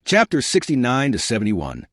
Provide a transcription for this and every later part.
Chapter 69 to 71.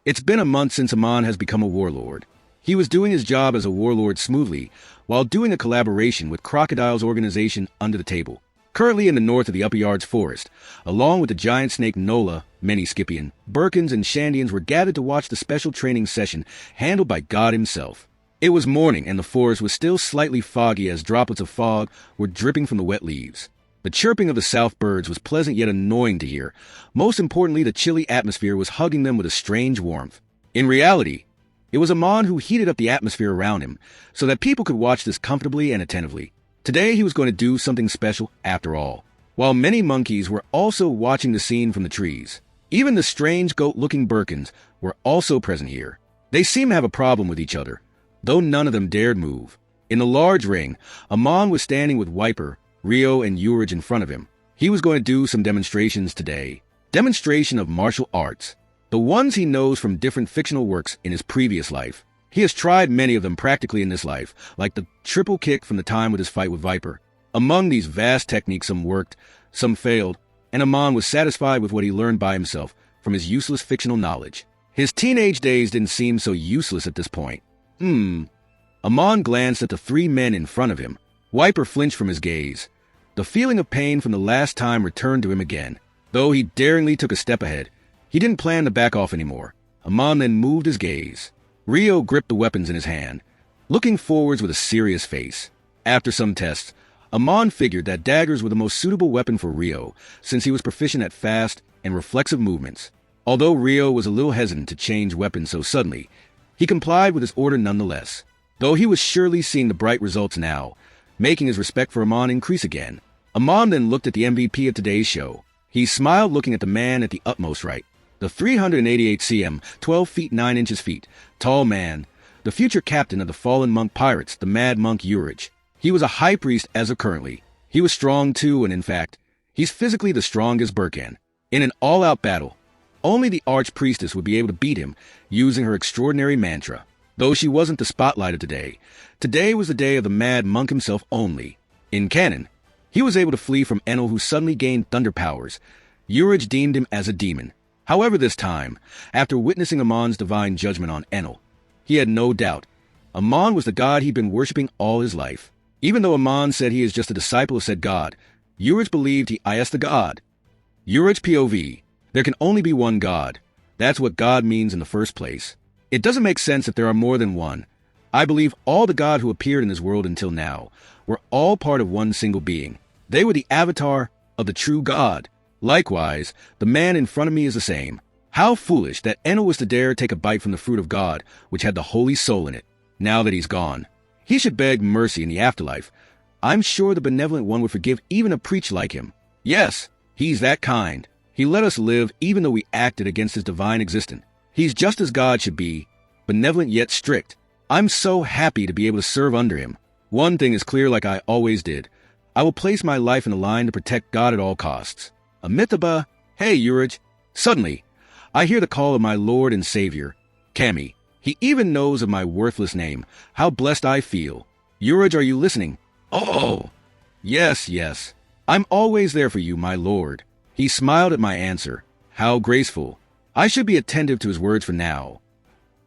It's been a month since Amon has become a warlord. He was doing his job as a warlord smoothly, while doing a collaboration with Crocodile's organization Under the Table, currently in the north of the Upper Yards Forest. Along with the giant snake Nola, many Skypiean, Birkins, and Shandians were gathered to watch the special training session handled by God himself. It was morning, and the forest was still slightly foggy as droplets of fog were dripping from the wet leaves. The chirping of the south birds was pleasant yet annoying to hear. Most importantly, the chilly atmosphere was hugging them with a strange warmth. In reality, it was Amon who heated up the atmosphere around him, so that people could watch this comfortably and attentively. Today he was going to do something special after all. While many monkeys were also watching the scene from the trees, even the strange goat-looking Birkins were also present here. They seemed to have a problem with each other, though none of them dared move. In the large ring, Amon was standing with Wiper, Rio, and Urge in front of him. He was going to do some demonstrations today. Demonstration of martial arts. The ones he knows from different fictional works in his previous life. He has tried many of them practically in this life, like the triple kick from the time with his fight with Viper. Among these vast techniques, some worked, some failed, and Amon was satisfied with what he learned by himself from his useless fictional knowledge. His teenage days didn't seem so useless at this point. Amon glanced at the three men in front of him. Wiper flinched from his gaze. The feeling of pain from the last time returned to him again. Though he daringly took a step ahead, he didn't plan to back off anymore. Amon then moved his gaze. Rio gripped the weapons in his hand, looking forwards with a serious face. After some tests, Amon figured that daggers were the most suitable weapon for Rio, since he was proficient at fast and reflexive movements. Although Rio was a little hesitant to change weapons so suddenly, he complied with his order nonetheless. Though he was surely seeing the bright results now, making his respect for Amon increase again. Amon then looked at the MVP of today's show. He smiled, looking at the man at the utmost right. The 388 cm, 12 feet 9 inches feet, tall man, the future captain of the fallen monk pirates, the mad monk Urge. He was a high priest as of currently. He was strong too, and in fact, he's physically the strongest Birkin. In an all-out battle, only the archpriestess would be able to beat him using her extraordinary mantra. Though she wasn't the spotlight of today, today was the day of the mad monk himself only. In canon, he was able to flee from Enel, who suddenly gained thunder powers. Urge deemed him as a demon. However, this time, after witnessing Amon's divine judgment on Enel, he had no doubt. Amon was the god he'd been worshipping all his life. Even though Amon said he is just a disciple of said god, Urge believed he is the god. Urge POV, there can only be one god. That's what God means in the first place. It doesn't make sense if there are more than one. I believe all the God who appeared in this world until now were all part of one single being. They were the avatar of the true God. Likewise, the man in front of me is the same. How foolish that Enel was to dare take a bite from the fruit of God, which had the holy soul in it. Now that he's gone, he should beg mercy in the afterlife. I'm sure the benevolent one would forgive even a preach like him. Yes, he's that kind. He let us live even though we acted against his divine existence. He's just as God should be, benevolent yet strict. I'm so happy to be able to serve under him. One thing is clear, like I always did. I will place my life in the line to protect God at all costs. Amitabha, hey Urge. Suddenly, I hear the call of my Lord and Savior, Kami. He even knows of my worthless name. How blessed I feel. Urge, are you listening? Oh, yes. I'm always there for you, my Lord. He smiled at my answer. How graceful. I should be attentive to his words for now.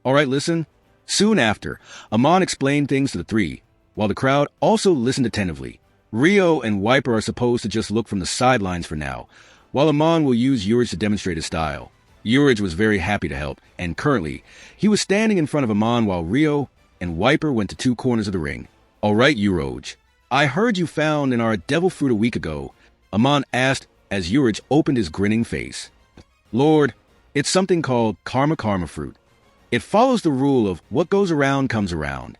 All right, listen. Soon after, Amon explained things to the three, while the crowd also listened attentively. Rio and Wiper are supposed to just look from the sidelines for now, while Amon will use Urge to demonstrate his style. Urge was very happy to help, and currently, he was standing in front of Amon while Rio and Wiper went to two corners of the ring. All right, Urge. I heard you found in our devil fruit a week ago, Amon asked as Urge opened his grinning face. Lord, it's something called karma fruit. It follows the rule of what goes around comes around.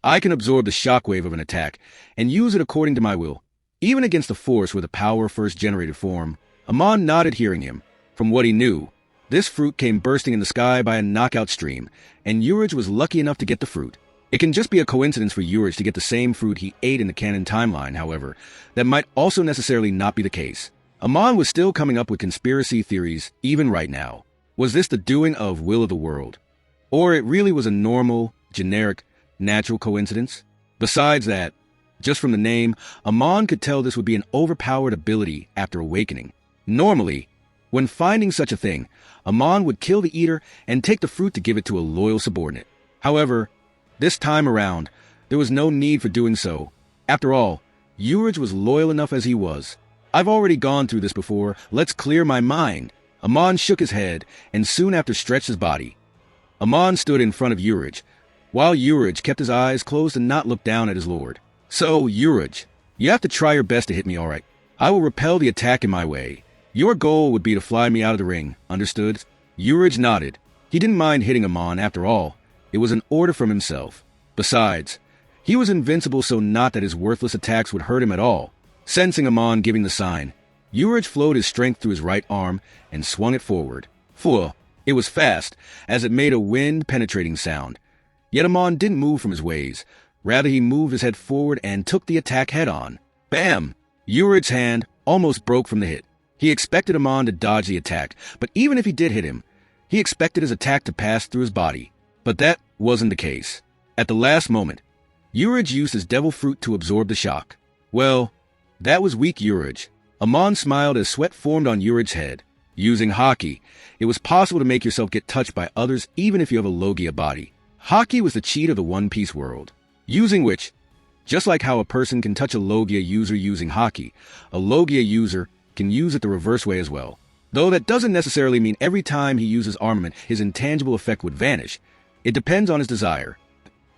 I can absorb the shockwave of an attack and use it according to my will, even against the force where the power first generated form. Amon nodded, hearing him. From what he knew, this fruit came bursting in the sky by a knockout stream, and Urge was lucky enough to get the fruit. It can just be a coincidence for Urge to get the same fruit he ate in the canon timeline, however. That might also necessarily not be the case. Amon was still coming up with conspiracy theories, even right now. Was this the doing of Will of the World? Or it really was a normal, generic, natural coincidence? Besides that, just from the name, Amon could tell this would be an overpowered ability after awakening. Normally, When finding such a thing, Amon would kill the eater and take the fruit to give it to a loyal subordinate. However, this time around, there was no need for doing so. After all, Urge was loyal enough as he was. I've already gone through this before, let's clear my mind. Amon shook his head, and soon after stretched his body. Amon stood in front of Urge, while Urge kept his eyes closed and not looked down at his lord. So, Urge, you have to try your best to hit me, all right? I will repel the attack in my way. Your goal would be to fly me out of the ring, understood? Urge nodded. He didn't mind hitting Amon, after all. It was an order from himself. Besides, he was invincible, so not that his worthless attacks would hurt him at all. Sensing Amon giving the sign, Urge flowed his strength through his right arm and swung it forward. Phew! It was fast, as it made a wind-penetrating sound. Yet Amon didn't move from his ways. Rather, he moved his head forward and took the attack head-on. Bam! Urge's hand almost broke from the hit. He expected Amon to dodge the attack, but even if he did hit him, he expected his attack to pass through his body. But that wasn't the case. At the last moment, Urge used his devil fruit to absorb the shock. Well, that was weak Urge. Amon smiled as sweat formed on Urge's head. Using Haki, it was possible to make yourself get touched by others even if you have a Logia body. Haki was the cheat of the One Piece world, using which, just like how a person can touch a Logia user using Haki, a Logia user can use it the reverse way as well. Though that doesn't necessarily mean every time he uses armament his intangible effect would vanish. It depends on his desire.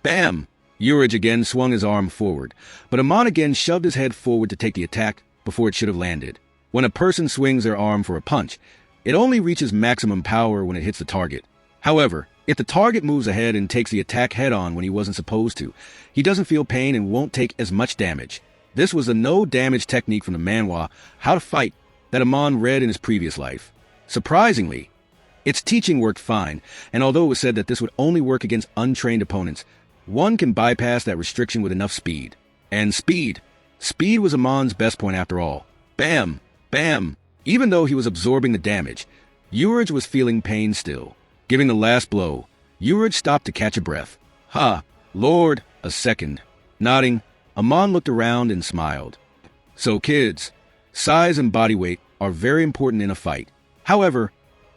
Bam! Urge again swung his arm forward, but Amon again shoved his head forward to take the attack before it should have landed. When a person swings their arm for a punch, it only reaches maximum power when it hits the target. However, if the target moves ahead and takes the attack head-on when he wasn't supposed to, he doesn't feel pain and won't take as much damage. This was a no-damage technique from the manhwa, How to Fight, that Amon read in his previous life. Surprisingly, its teaching worked fine, and although it was said that this would only work against untrained opponents, one can bypass that restriction with enough speed. And speed. Speed was Amon's best point after all. Bam! Bam! Even though he was absorbing the damage, Urge was feeling pain still. Giving the last blow, Urge stopped to catch a breath. Ha! Lord! A second. Nodding, Amon looked around and smiled. So kids, size and body weight are very important in a fight. However,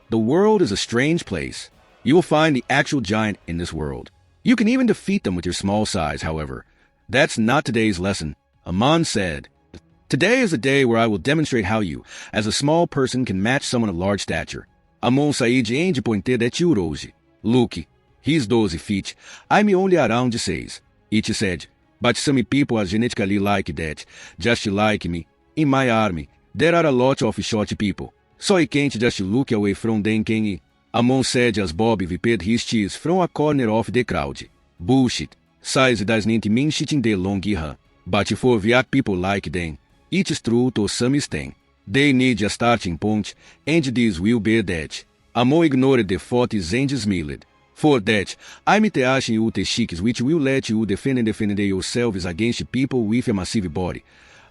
the world is a strange place. You will find the actual giant in this world. You can even defeat them with your small size, however. That's not today's lesson. Amon said, Today is a day where I will demonstrate how you, as a small person, can match someone of large stature. Amon said de pointer that you hoje. Look, he's 12 feet. I'm only around 6. It said, but some people are genetically like that, just like me. In my army, there are a lot of short people. So I can't just look away from them. Amon said as Bob vipped his cheese from a corner of the crowd. Bullshit. Size does not mean shit in the long run. But for weak people like them, it's true to some extent. They need a starting point, and this will be that. Amon ignored the forties and smiled. For that, I'm teaching you techniques which will let you defend yourselves against people with a massive body.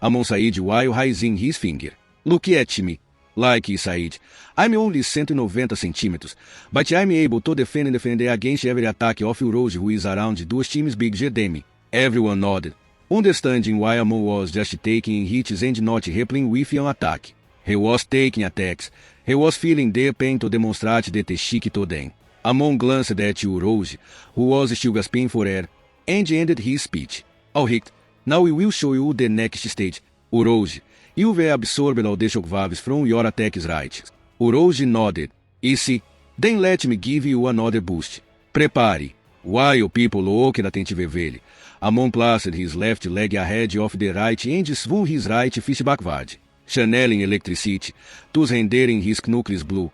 Amon said while raising his finger. Look at me. Like he said, I'm only 190 centimeters, but I'm able to defend against every attack of Urge who is around 2 times bigger than me. Everyone nodded, understanding why Amon was just taking hits and not replying with an attack. He was taking attacks. He was feeling their pain to demonstrate the technique to them. Amon glanced at Urge, who was still gasping for air, and ended his speech. Alright, now we will show you the next stage. Urge, you will absorb all the shock waves from your attacks, right? Urge nodded. Easy, then let me give you another boost. Prepare. While people looked attentively, Amon placed his left leg ahead of the right and swung his right fist backward, channeling electricity, thus rendering his knuckles blue.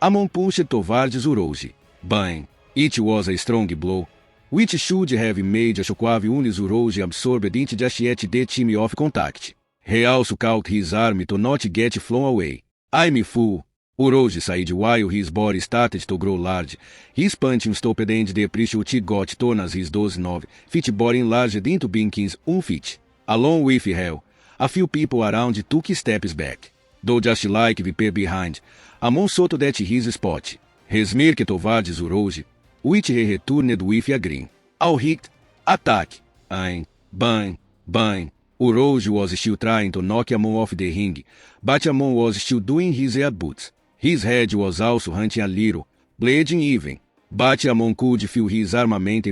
Amon punched towards Urge. Bang! It was a strong blow, which should have made a shockwave unless Urge absorbed it just at the time of contact. He also caught his arm to not get flown away. I'm a fool. Urge said while his body started to grow large. His punching stopped and the pressure got towards his 12 feet body enlarged into being 1 feet. Along with hell, a few people around took steps back. Though just like Viper behind, Amon saw that his spot. He smirked towards Urge, which he returned with a grin. All hit, attack, bang, bang, bang. Urge was still trying to knock Amon off the ring, but Amon was still doing his air boots. His head was also hunting a little, bleeding even. But Amon could feel his armament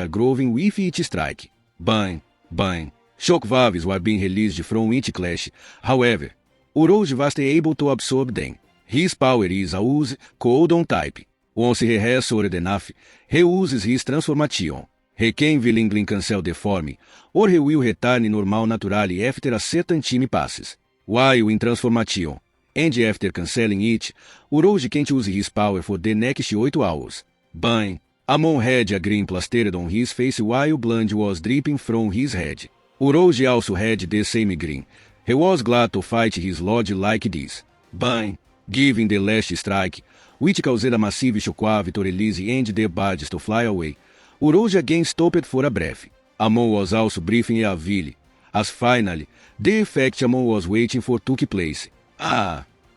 growing with each strike. Bang, bang. Shock waves were being released from each clash. However, Uroge was able to absorb them. His power is a use cooldown type. Once he has soared enough, he uses his transformation. He can willingly cancel the form, or he will return normal naturally after a certain time passes. While in transformation, and after cancelling it, Uroge can't use his power for the next 8 hours. Bang! Amon had a grin plastered on his face while blood was dripping from his head. Uroge also had the same grin. He was glad to fight his lord like this. Bang! Giving the last strike, which caused a massive shockwave to release and the birds to fly away, Uroge again stopped for a breath. Amon was also briefing a ville, as finally, the effect Amon was waiting for took place.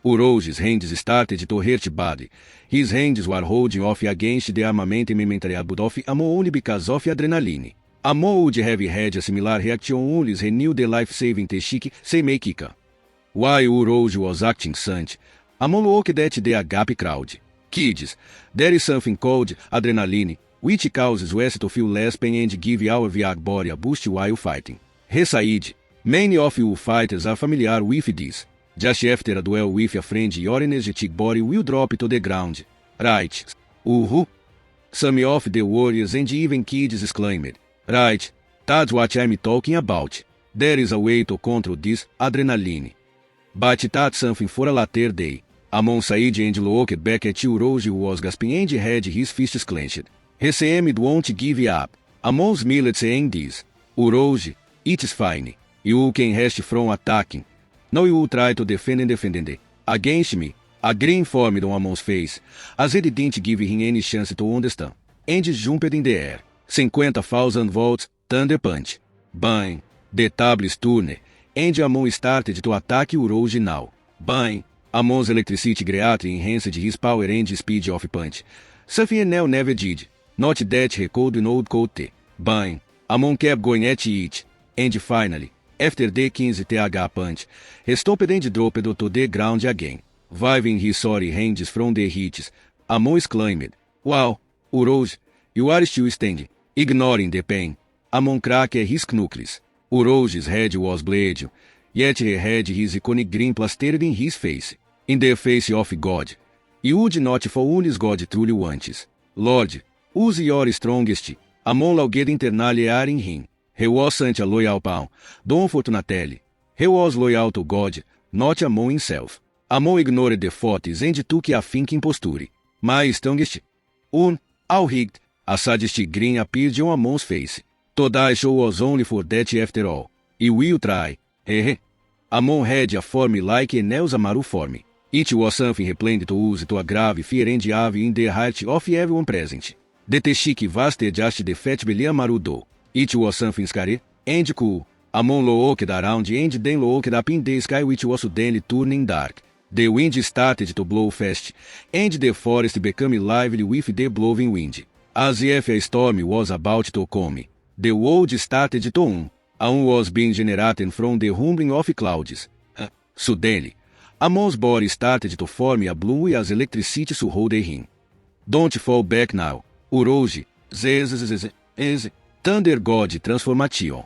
Uroge's hands started to hurt bad. His hands were holding off against the armament of Amon only because of adrenaline. Amon would have had a similar reaction only he knew the life-saving technique Seimei-Kika. While Uroge was acting stunt, Amon looked at the agape crowd. Kids, there is something called adrenaline, which causes us to feel less pain and give our weak body a boost while fighting. He said, many of you fighters are familiar with this. Just after a duel with a friend, your energetic body will drop to the ground. Right. Some of the warriors and even kids exclaimed. Right. That's what I'm talking about. There is a way to control this adrenaline. But that's something for a later day. Amon said and looked back at Uroge who was gasping and had his fists clenched. His aim won't give up. Amon smiled saying this. Uroge, it's fine. You can rest from attacking. Now you will try to defend against me. A grin formed on Amon's face, as it didn't give him any chance to understand, and jumped in the air. 50,000 volts, thunder punch. Bang! The tables turned, and Amon started to attack Uroge now. Bang! Amon's electricity greatly enhanced his power and speed of punch. Something Enel never did. Not that he could not could. Bang! Amon kept going at it, and finally, after the 15 TH punch, he stopped and dropped to the ground again. Waving his sorry hands from the hits, Amon exclaimed, Wow, Uroge, you are still standing. Ignoring the pain, Amon cracked his knuckles. Uroge's head was bleeding, yet he had his iconic grin plastered in his face. In the face of God. You would not fall unless God truly wants. Lord, use your strongest. Amon laughed internally in him. He wasn't a loyal pawn, Don Fortunatelli. He was loyal to God, not Amon himself. Amon ignored the thoughts and took a thinking posture. My strongest. All rigged. A sadistic grin appeared on Amon's face. Today's show was only for that after all. You will try. Hehe. Amon had a form like Enel's Amaru form. It was something he planned to use to aggrave fear and awe in the heart of everyone present. The technique was just the fat belly Amaru do. It was something scary and cool. Amon looked around and then looked up in the sky which was suddenly turning dark. The wind started to blow fast, and the forest became lively with the blowing wind. As if a storm was about to come, the world started to was being generated from the rumbling of clouds. Suddenly, Amon's body started to form a blue as electricity surrounded him. Don't fall back now, Uroge. Thunder God Transformation.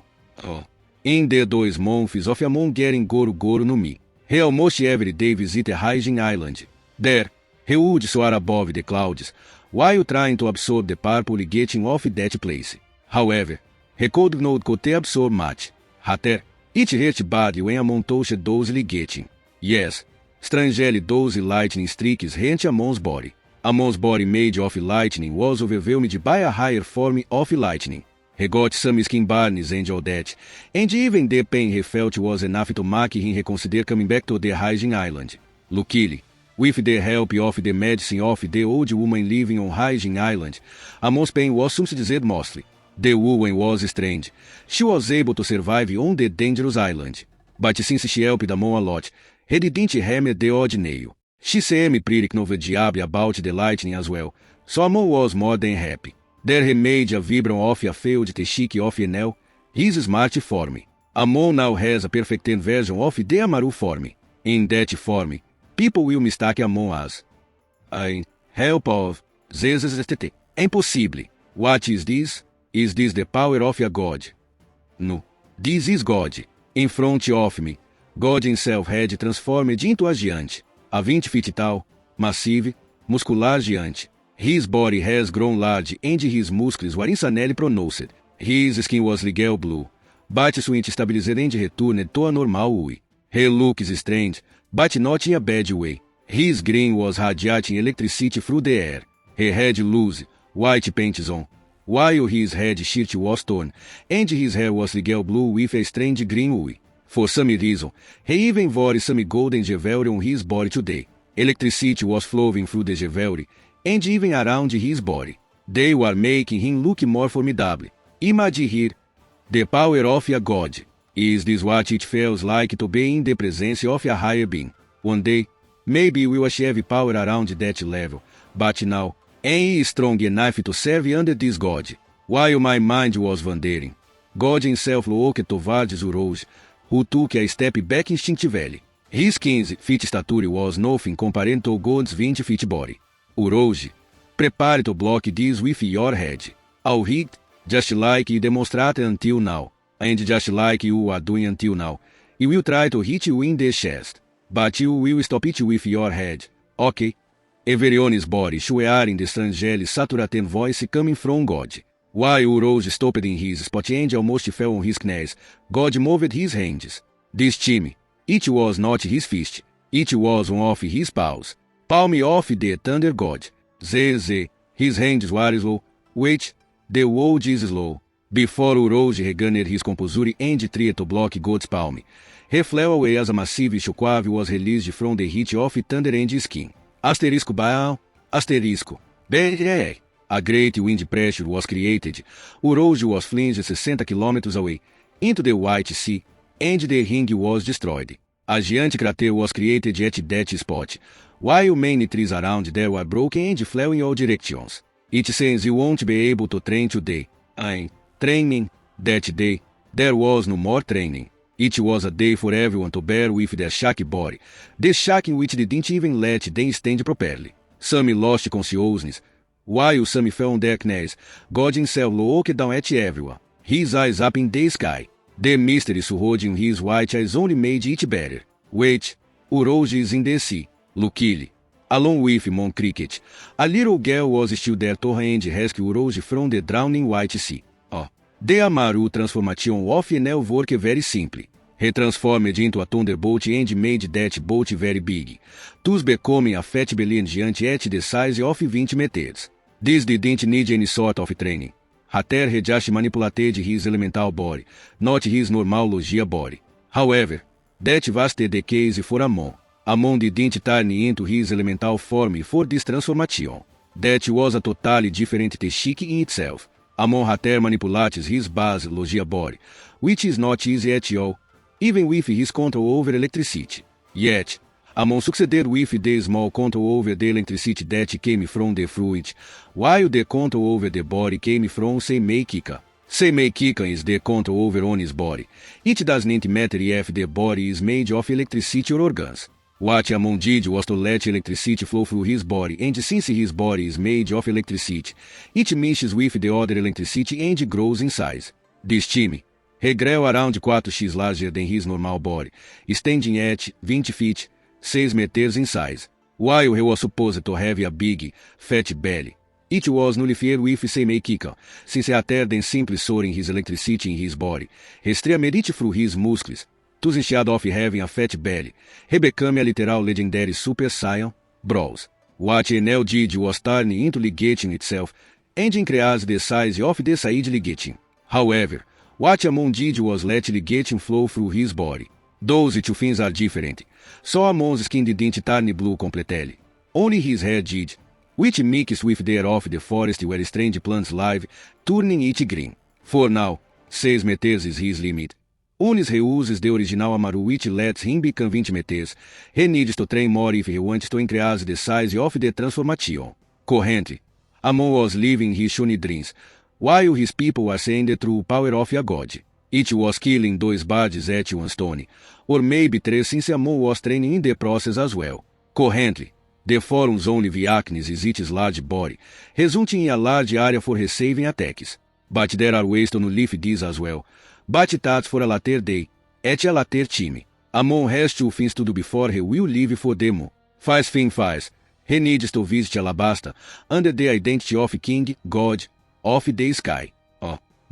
In the 2 months of Amon getting Goro no Mi, he almost every day visited Hyjin Island. There, he would soar above the clouds, while trying to absorb the purple getting off that place. However, he could not absorb much. Hatter, it hurt bad when Amon touched those getting. Yes, strangely those lightning streaks hit Amon's body. Amon's body made of lightning was overwhelmed by a higher form of lightning. He got some skin burns and all that, and even the pain he felt was enough to make him reconsider coming back to the Hyjin Island. Luckily, with the help of the medicine of the old woman living on Hyjin Island, Amon's pain was subsided mostly. The woman was strange. She was able to survive on the dangerous island. But since she helped Amon a lot, he didn't hammer the odd nail. She seemed pretty knowledgeable about the lightning as well, so Amon was more than happy. There he made a vibram of a failed technique of Enel, his smart form. Amon now has a perfect version of the Amaru form. In that form, People will mistake Amon as a help of ZZZTT. Impossible. What is this? Is this the power of a God? No. This is God. In front of me. God himself had transformed into a giant. A 20 feet tall, massive, muscular giant. His body has grown large and his muscles were insanely pronounced. His skin was legal blue. But swint stabilized and returned to a normal way. He looks strange, but not in a bad way. His green was radiating electricity through the air. He had loose, white pants on, while his head shirt was torn, and his hair was legal blue with a strange green way. For some reason, he even wore some golden jewelry on his body today. Electricity was flowing through the jewelry, and even around his body. They were making him look more formidable. Imagine here, the power of a god. Is this what it feels like to be in the presence of a higher being? One day, maybe we will achieve power around that level, but now, I am strong enough to serve under this god. While my mind was wandering, God himself looked towards Uroge, who took a step back instinctively. His 15 feet stature was nothing compared to God's 20 feet body. Uroge, prepare to block this with your head. I'll hit, just like you demonstrated until now, and just like you are doing until now. You will try to hit you in the chest, but you will stop it with your head, okay? Everyone's body sharing the strangely saturated voice coming from God. While Uroge stopped in his spot and almost fell on his knees, God moved his hands. This time, it was not his fist, it was one of his paws. Palm of the thunder god. ZZ, his hands were slow. Wait, the world is slow. Before Uroge regained his composure and tried to block God's palm, he flew away as a massive shockwave was released from the heat of thunder and skin. Asterisco Baal, asterisco. BR. A great wind pressure was created. Uroge was flinged 60 kilometers away, into the White Sea, and the ring was destroyed. A giant crater was created at that spot, while many trees around there were broken and flew in all directions. It seems you won't be able to train today. I'm training. That day, there was no more training. It was a day for everyone to bear with their shaky body, the shaking which didn't even let them stand properly. Some lost consciousness, while some fell on their knees. God himself looked down at everyone, his eyes up in the sky. The mystery surrounding his white eyes only made it better. Wait, Uroge is in the sea. Luckily, along with Mon Cricket, a little girl was still there to hand rescue Uroge from the drowning White Sea. Oh, the Amaru transformation of Enel worked very simply. He transformed into a thunderbolt and made that bolt very big, thus becoming a fat belly giant at the size of 20 meters. This didn't need any sort of training. Hatter had just manipulated his elemental body, not his normal logia body. However, that was the case for Amon. Amon didn't turn into his elemental form for this transformation. That was a totally different technique in itself. Amon Hatter manipulates his base logia body, which is not easy at all, even with his control over electricity. Yet, Amon succeeded with the small control over the electricity that came from the fluid, while the control over the body came from Seimei Kika. Seimei Kika is the control over one's body. It doesn't matter if the body is made of electricity or organs. What Amon did was to let electricity flow through his body, and since his body is made of electricity, it mixes with the other electricity and grows in size. This time, he grew around 4x larger than his normal body, standing at 20 feet, 6 meters in size. While he was supposed to have a big, fat belly, it was nullified with Seimei Kika, since rather than simply storing his electricity in his body, he streamed it through his muscles. Thus, instead of having a fat belly, he became a literal legendary Super Saiyan Bros. What Enel did was turn into ligating itself, and increase the size of the side ligating. However, what Amon did was let ligating flow through his body. Those two things are different. So Amon's skin didn't turn blue completely. Only his hair did, which mixed with the air of the forest where strange plants live, turning it green. For now, 6 meters is his limit. Unis reuses the original Amaru which lets him become 20 meters. He needs to train more if he wants to increase the size of the transformation. Currently, Amon was living his shiny dreams, while his people were saying the true power of a god. It was killing 2 birds at one stone, or maybe 3 since Amon was training in the process as well. Currently, the forums only weakness is its large body, resulting in a large area for receiving attacks. But there are ways to nullify this as well. But that's for a later day, at a later time. Amon has two things to do before he will leave for demo. Faz. He needs to visit Alabasta, under the identity of King, God, of the Sky.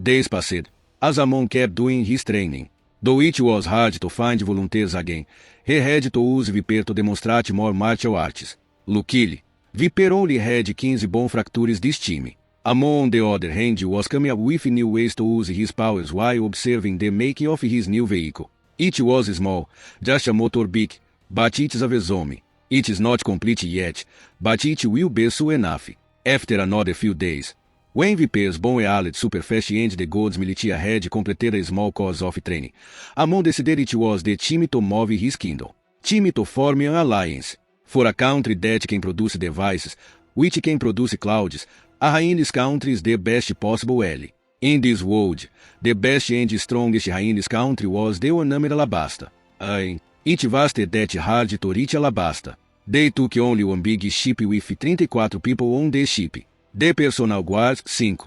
Days passed, as Amon kept doing his training. Though it was hard to find volunteers again, he had to use Viper to demonstrate more martial arts. Luckily, Viper only had 15 bone fractures this time. Amon, on the other hand, was coming up with new ways to use his powers while observing the making of his new vehicle. It was small, just a motor bike, but it is a Vezomi. It is not complete yet, but it will be soon enough. After another few days, when Viper's bone allied superfast and the God's militia had completed a small course of training, Amon decided it was the time to move his kingdom, time to form an alliance. For a country that can produce devices, which can produce clouds, a Rain's country is the best possible ally. In this world, the best and strongest Rain's country was the one named Alabasta. It was that hard to reach Alabasta. They took only one big ship with 34 people on the ship. The personal guards 5.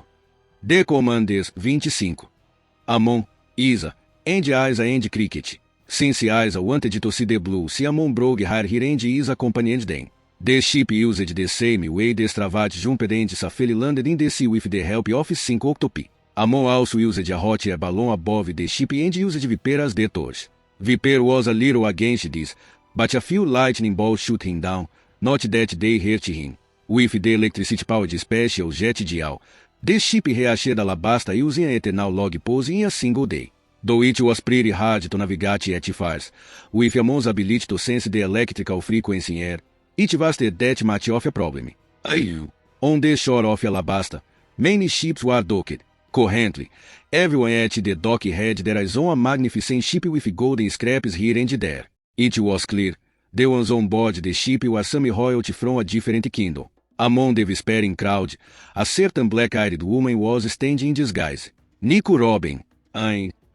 The commanders 25. Amon, Isa, and Isa and Cricket. Since Isa wanted to see the Blues, Amon broke her and Isa accompanied them. The ship used the same way the Stravad jumped and safely landed in the sea with the help of 5 octopi. Amon also used a hot air balloon above the ship and used Viper as the torch. Viper was a little against this, but a few lightning bolts shoot him down, not that they hurt him. With the electricity-powered special jet dial, the ship reached Alabasta using an eternal log pose in a single day. Though it was pretty hard to navigate at first, with Amon's ability to sense the electrical frequency in air, it was that much of a problem. On the shore of Alabasta, many ships were docked. Currently, everyone at the dock had their own magnificent ship with golden scraps here and there. It was clear, the ones on board the ship were some royalty from a different kingdom. Among the whispering crowd, a certain black-eyed woman was standing in disguise. Nico Robin.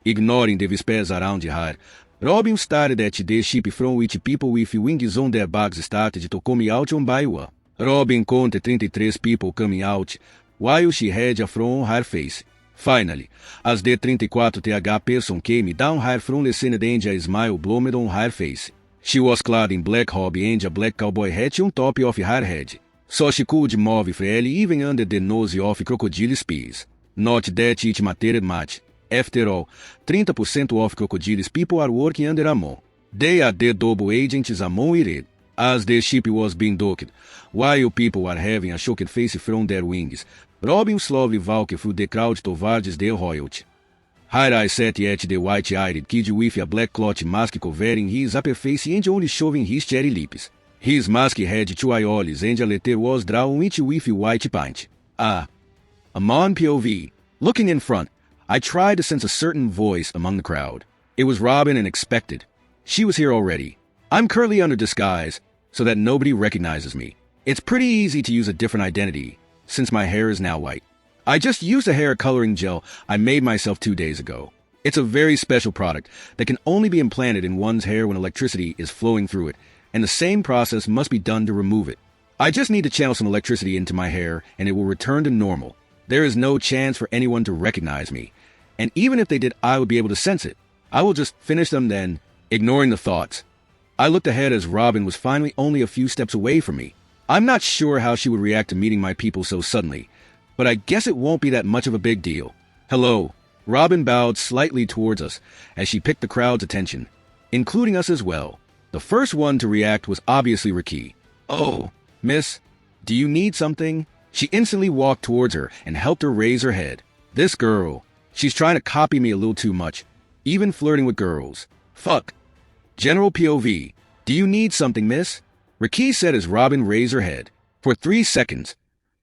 Ignoring the whispers around her, Robin stared at the ship from which people with wings on their backs started to come out one by one. Robin counted 33 people coming out, while she had a frown on her face. Finally, as the 34th person came down her from the scene and a smile bloomed on her face. She was clad in black robe and a black cowboy hat on top of her head, so she could move freely even under the nose of crocodile spears. Not that it mattered much. After all, 30% of crocodile's people are working under Amon. They are the double agents Amon needed. As the ship was being docked, while people were having a shocked face from their wings, Robin slowly walked through the crowd towards the royalty. Her eyes sat at the white-eyed kid with a black cloth mask covering his upper face and only showing his cherry lips. His mask had 2 aeoles and a letter was drawn with white paint. Amon POV. Looking in front, I tried to sense a certain voice among the crowd. It was Robin and expected. She was here already. I'm currently under disguise, so that nobody recognizes me. It's pretty easy to use a different identity, since my hair is now white. I just used a hair coloring gel I made myself 2 days ago. It's a very special product that can only be implanted in one's hair when electricity is flowing through it, and the same process must be done to remove it. I just need to channel some electricity into my hair, and it will return to normal. There is no chance for anyone to recognize me, and even if they did, I would be able to sense it. I will just finish them then, ignoring the thoughts. I looked ahead as Robin was finally only a few steps away from me. I'm not sure how she would react to meeting my people so suddenly, but I guess it won't be that much of a big deal. Hello. Robin bowed slightly towards us as she picked the crowd's attention, including us as well. The first one to react was obviously Riki. Oh, miss, do you need something? She instantly walked towards her and helped her raise her head. This girl, she's trying to copy me a little too much, even flirting with girls. Fuck. General POV, do you need something, miss? Riki said as Robin raised her head. For 3 seconds,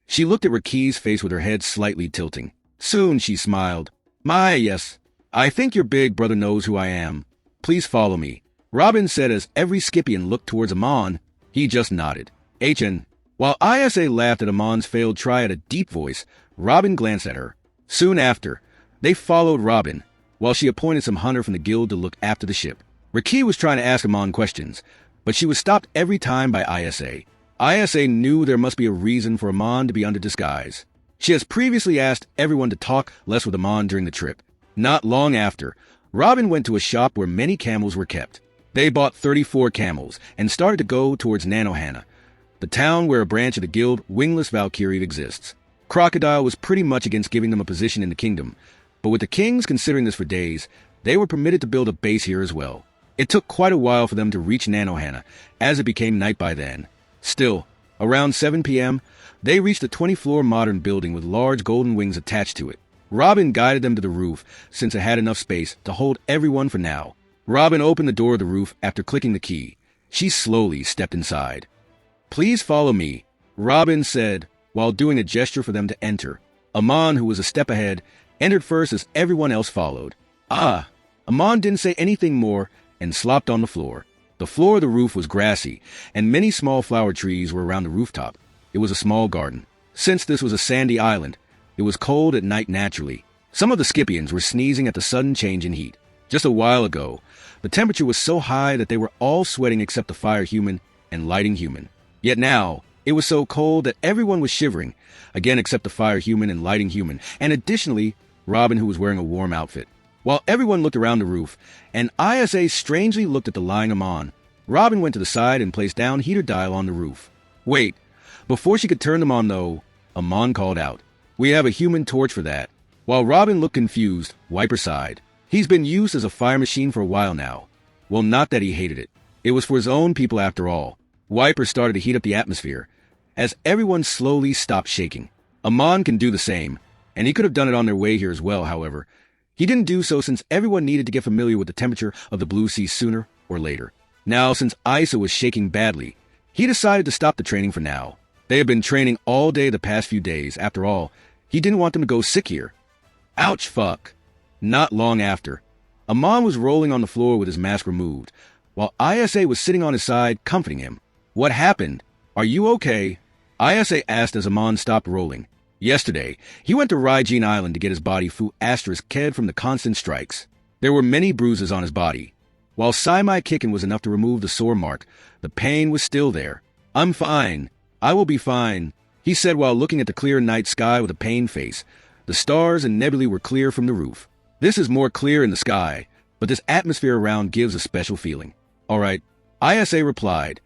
she looked at Riki's face with her head slightly tilting. Soon she smiled. Yes. I think your big brother knows who I am. Please follow me. Robin said as every Skypiean looked towards Amon. He just nodded. HN. While ISA laughed at Amon's failed try at a deep voice, Robin glanced at her. Soon after, they followed Robin, while she appointed some hunter from the guild to look after the ship. Riki was trying to ask Amon questions, but she was stopped every time by Isa. Isa knew there must be a reason for Amon to be under disguise. She has previously asked everyone to talk less with Amon during the trip. Not long after, Robin went to a shop where many camels were kept. They bought 34 camels and started to go towards Nanohana, the town where a branch of the guild Wingless Valkyrie exists. Crocodile was pretty much against giving them a position in the kingdom, but with the kings considering this for days, they were permitted to build a base here as well. It took quite a while for them to reach Nanohana, as it became night by then. Still, around 7 p.m., they reached a 20-floor modern building with large golden wings attached to it. Robin guided them to the roof, since it had enough space to hold everyone for now. Robin opened the door of the roof after clicking the key. She slowly stepped inside. "Please follow me," Robin said, while doing a gesture for them to enter. Amon, who was a step ahead, entered first as everyone else followed. Amon didn't say anything more and slopped on the floor. The floor of the roof was grassy, and many small flower trees were around the rooftop. It was a small garden. Since this was a sandy island, it was cold at night naturally. Some of the Skypieans were sneezing at the sudden change in heat. Just a while ago, the temperature was so high that they were all sweating except the fire human and lighting human. Yet now, it was so cold that everyone was shivering, again except the fire human and lighting human, and additionally, Robin, who was wearing a warm outfit. While everyone looked around the roof, and Isa strangely looked at the lying Amon, Robin went to the side and placed down heater dial on the roof. Wait, before she could turn them on though, Amon called out, "We have a human torch for that." While Robin looked confused, Wiper sighed. He's been used as a fire machine for a while now. Well, not that he hated it. It was for his own people after all. Wiper started to heat up the atmosphere, as everyone slowly stopped shaking. Amon can do the same, and he could have done it on their way here as well, however. He didn't do so since everyone needed to get familiar with the temperature of the blue sea sooner or later. Now, since Isa was shaking badly, he decided to stop the training for now. They had been training all day the past few days. After all, he didn't want them to go sick here. Ouch, fuck. Not long after, Amon was rolling on the floor with his mask removed, while Isa was sitting on his side, comforting him. "What happened? Are you okay?" Isa asked as Amon stopped rolling. Yesterday, he went to Raijin Island to get his body fu asterisk ked from the constant strikes. There were many bruises on his body. While Saimai kicking was enough to remove the sore mark, the pain was still there. "I'm fine. I will be fine," he said while looking at the clear night sky with a pained face. The stars and nebulae were clear from the roof. This is more clear in the sky, but this atmosphere around gives a special feeling. "All right," Isa replied.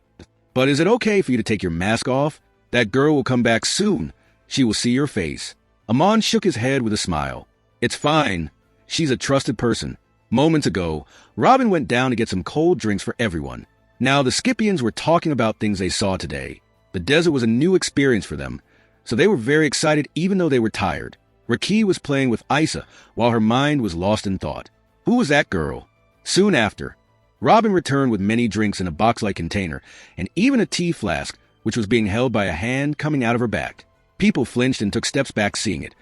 "But is it okay for you to take your mask off? That girl will come back soon. She will see your face." Amon shook his head with a smile. "It's fine. She's a trusted person." Moments ago, Robin went down to get some cold drinks for everyone. Now the Skypieans were talking about things they saw today. The desert was a new experience for them, so they were very excited even though they were tired. Raki was playing with Isa while her mind was lost in thought. Who was that girl? Soon after, Robin returned with many drinks in a box-like container and even a tea flask, which was being held by a hand coming out of her back. People flinched and took steps back seeing it,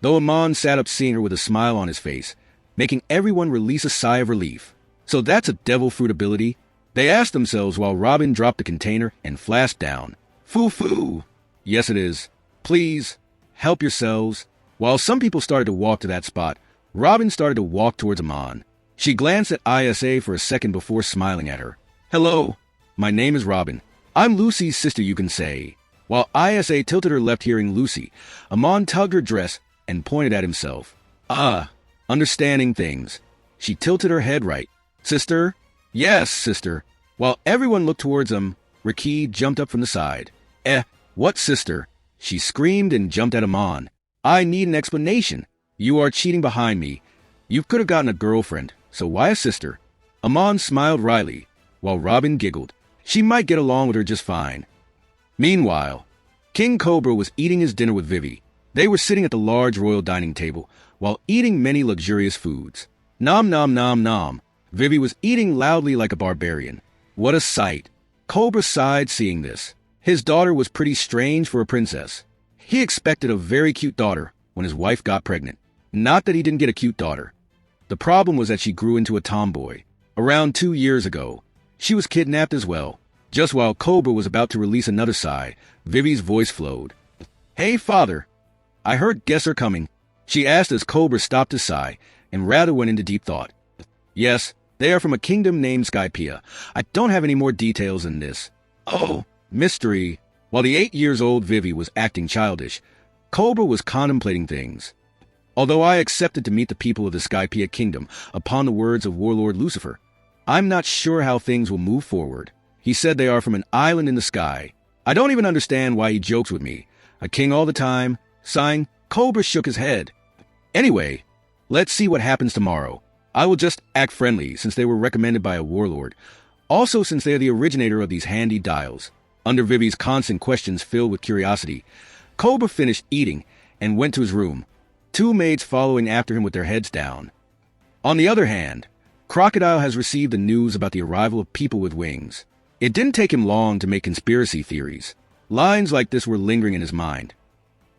though Amon sat up seeing her with a smile on his face, making everyone release a sigh of relief. "So that's a devil fruit ability?" they asked themselves while Robin dropped the container and flashed down. "Foo-foo." "Yes, it is. Please, help yourselves." While some people started to walk to that spot, Robin started to walk towards Amon. She glanced at Isa for a second before smiling at her. "Hello, my name is Robin. I'm Lucy's sister, you can say." While Isa tilted her left hearing Lucy, Amon tugged her dress and pointed at himself. Understanding things. She tilted her head right. "Sister?" "Yes, sister." While everyone looked towards him, Raki jumped up from the side. What sister?" She screamed and jumped at Amon. "I need an explanation. You are cheating behind me. You could have gotten a girlfriend, so why a sister?" Amon smiled wryly, while Robin giggled. She might get along with her just fine. Meanwhile, King Cobra was eating his dinner with Vivi. They were sitting at the large royal dining table, while eating many luxurious foods. Nom nom nom nom. Vivi was eating loudly like a barbarian. What a sight. Cobra sighed seeing this. His daughter was pretty strange for a princess. He expected a very cute daughter when his wife got pregnant. Not that he didn't get a cute daughter. The problem was that she grew into a tomboy. Around 2 years ago, she was kidnapped as well. Just while Cobra was about to release another sigh, Vivi's voice flowed. "Hey, father. I heard guests are coming." She asked as Cobra stopped to sigh and rather went into deep thought. "Yes, They are from a kingdom named Skypea. I don't have any more details than this. Oh, mystery. While the 8-year-old Vivi was acting childish, Cobra was contemplating things. Although I accepted to meet the people of the Skypea kingdom upon the words of Warlord Lucifer, I'm not sure how things will move forward. He said they are from an island in the sky. I don't even understand why he jokes with me. A king all the time. Sighing, Cobra shook his head. Anyway, let's see what happens tomorrow. I will just act friendly since they were recommended by a warlord. Also since they are the originator of these handy dials. Under Vivi's constant questions filled with curiosity, Cobra finished eating and went to his room, 2 maids following after him with their heads down. On the other hand, Crocodile has received the news about the arrival of people with wings. It didn't take him long to make conspiracy theories. Lines like this were lingering in his mind.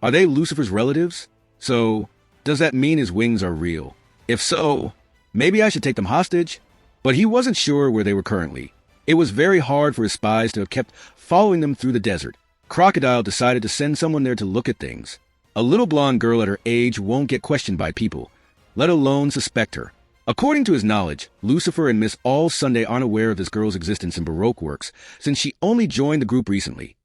Are they Lucifer's relatives? So, does that mean his wings are real? If so, maybe I should take them hostage? But he wasn't sure where they were currently. It was very hard for his spies to have kept following them through the desert. Crocodile decided to send someone there to look at things. A little blonde girl at her age won't get questioned by people, let alone suspect her. According to his knowledge, Lucifer and Miss All Sunday aren't aware of this girl's existence in Baroque works, since she only joined the group recently.